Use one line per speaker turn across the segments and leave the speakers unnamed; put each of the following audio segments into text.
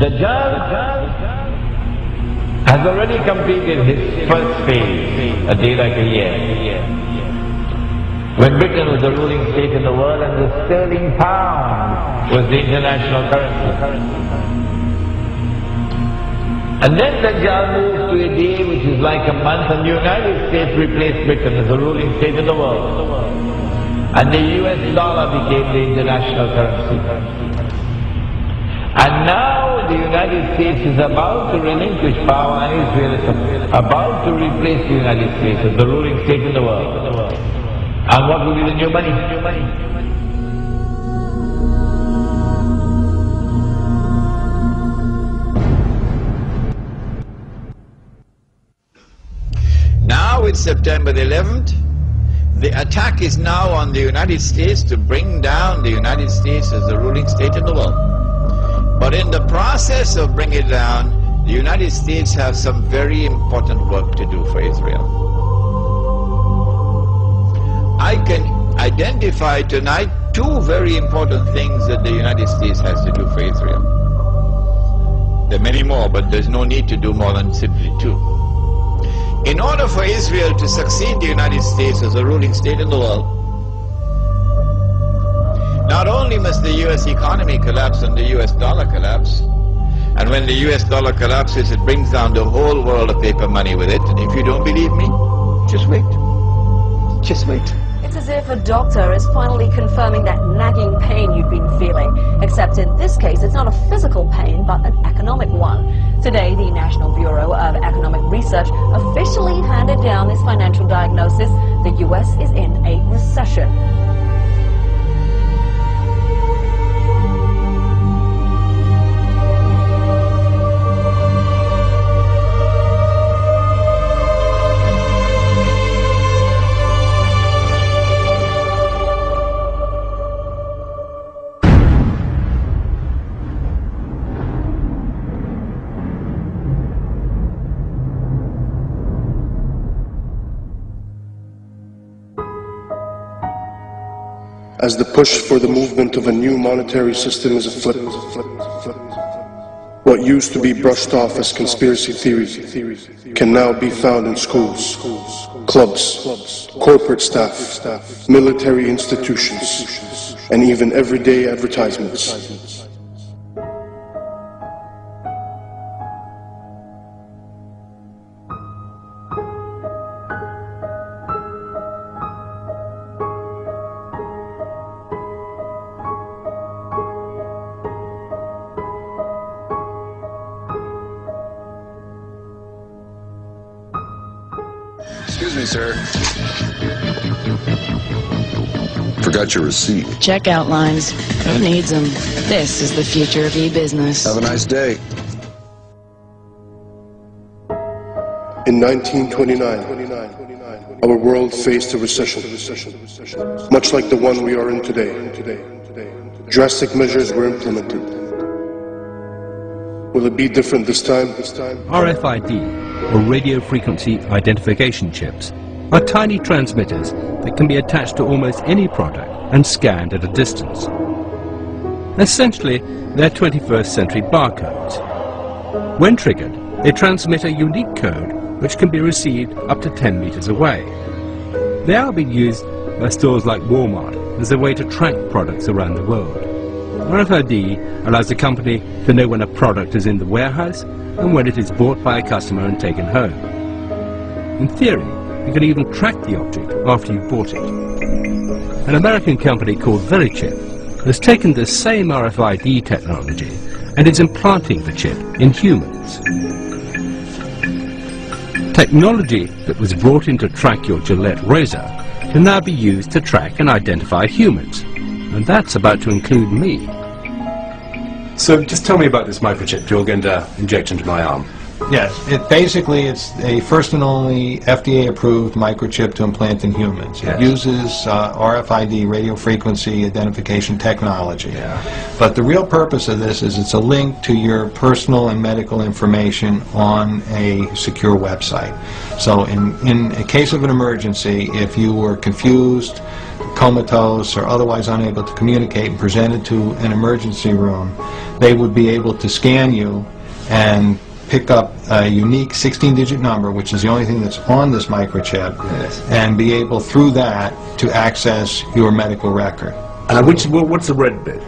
Dajjal has already completed his first phase, a day like a year. When Britain was the ruling state in the world and the sterling pound was the international currency. And then Dajjal moves to a day which is like a month, and the United States replaced Britain as the ruling state in the world. And the US dollar became the international currency. And now the United States is about to relinquish power, and Israel is about to replace the United States as the ruling state in the world. And what will be the new money?
Now it's September the 11th. The attack is now on the United States to bring down the United States as the ruling state in the world. But in the process of bringing it down, the United States have some very important work to do for Israel. I can identify tonight two very important things that the United States has to do for Israel. There are many more, but there's no need to do more than simply two. In order for Israel to succeed the United States as a ruling state in the world, not only must the US economy collapse and the US dollar collapse, and when the US dollar collapses, it brings down the whole world of paper money with it. And if you don't believe me, just wait. Just wait.
It's as if a doctor is finally confirming that nagging pain you've been feeling. Except in this case, it's not a physical pain, but an economic one. Today, the National Bureau of Economic Research officially handed down this financial diagnosis. The US is in a recession.
As the push for the movement of a new monetary system is afoot. What used to be brushed off as conspiracy theories can now be found in schools, clubs, corporate staff, military institutions, and even everyday advertisements.
Excuse me, sir. Forgot your receipt.
Checkout lines. Who needs them? This is the future of e-business.
Have a nice day.
In 1929, our world faced a recession, much like the one we are in today. Drastic measures were implemented. Will it be different this time?
RFID, or radio frequency identification chips, are tiny transmitters that can be attached to almost any product and scanned at a distance. Essentially, they're 21st century barcodes. When triggered, they transmit a unique code which can be received up to 10 meters away. They are being used by stores like Walmart as a way to track products around the world. RFID allows the company to know when a product is in the warehouse and when it is bought by a customer and taken home. In theory, you can even track the object after you've bought it. An American company called Verichip has taken the same RFID technology and is implanting the chip in humans. Technology that was brought in to track your Gillette razor can now be used to track and identify humans. And that's about to include me.
So just tell me about this microchip you're going to inject into my arm. Yes, basically it's a first and only FDA-approved microchip to implant in humans.
Yes.
It uses RFID, radio frequency identification technology.
Yeah.
But the real purpose of this is it's a link to your personal and medical information on a secure website. So in a case of an emergency, if you were confused, comatose, or otherwise unable to communicate and presented to an emergency room, they would be able to scan you and pick up a unique 16-digit number, which is the only thing that's on this microchip,
yes,
and be able through that to access your medical record.
What's the red bit?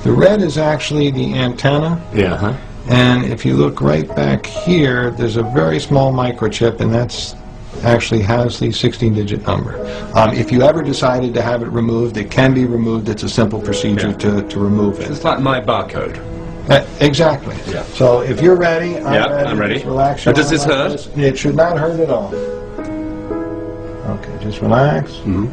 The red is actually the antenna.
Yeah. Huh?
And if you look right back here, there's a very small microchip, and that's actually has the 16-digit number. If you ever decided to have it removed, it can be removed. It's a simple procedure to remove it.
It's like my barcode.
Exactly.
Yeah.
So if you're ready,
I'm ready.
Just relax.
Now, does this hurt?
It should not hurt at all. Okay, just relax.
Mm-hmm.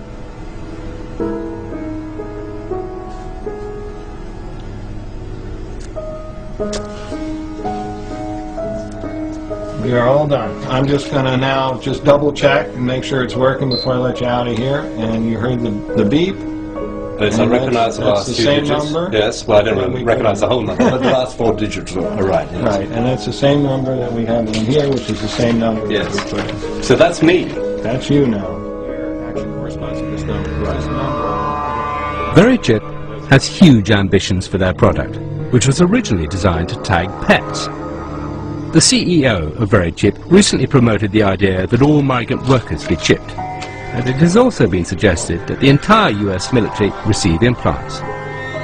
We are all done. I'm just going to now just double check and make sure it's working before I let you out of here. And you heard the beep.
Yes, I recognize the last
the
two
same
digits.
number?
Yes, well, I don't recognize the whole number, but the last 4 digits are right. Yes.
Right, and that's the same number that we have in here, which is the same number
Yes.
that we put in.
So that's me.
That's you now. Actually corresponds to this number.
VeriChip has huge ambitions for their product, which was originally designed to tag pets. The CEO of VeriChip recently promoted the idea that all migrant workers be chipped, and it has also been suggested that the entire US military receive implants.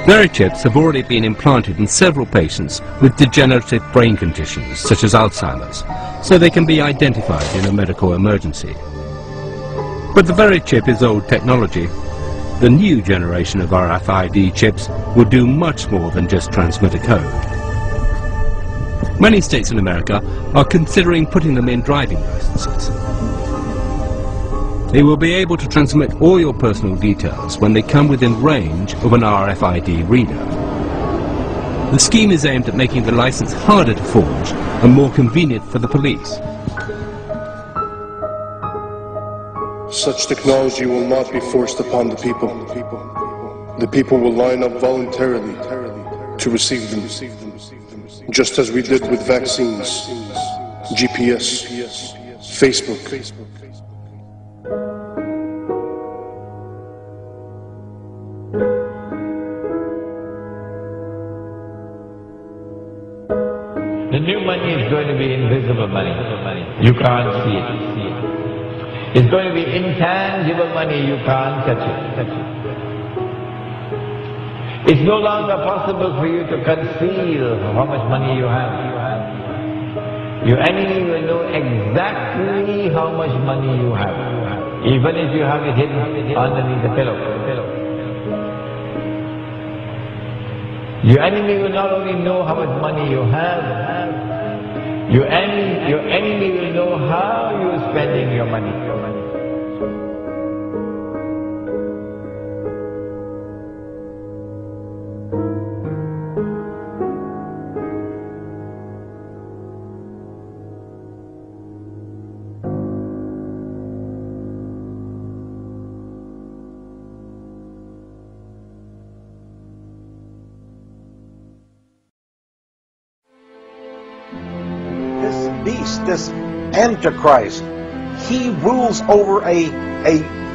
VeriChips have already been implanted in several patients with degenerative brain conditions such as Alzheimer's, so they can be identified in a medical emergency. But the VeriChip is old technology. The new generation of RFID chips will do much more than just transmit a code. Many states in America are considering putting them in driving licenses. They will be able to transmit all your personal details when they come within range of an RFID reader. The scheme is aimed at making the license harder to forge and more convenient for the police.
Such technology will not be forced upon the people. The people will line up voluntarily to receive them, just as we did with vaccines, GPS, Facebook.
The new money is going to be invisible money. You can't see it. It's going to be intangible money. You can't touch it. It's no longer possible for you to conceal how much money you have. Your enemy will know exactly how much money you have, even if you have it hidden underneath the pillow. Your enemy will not only know how much money you have, your enemy will know how you're spending your money.
This Antichrist, he rules over a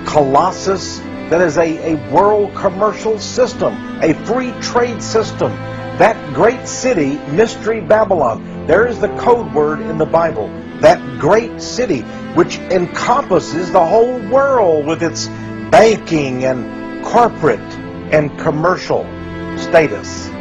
colossus that is a world commercial system, a free trade system. That great city, Mystery Babylon, there is the code word in the Bible. That great city, which encompasses the whole world with its banking and corporate and commercial status.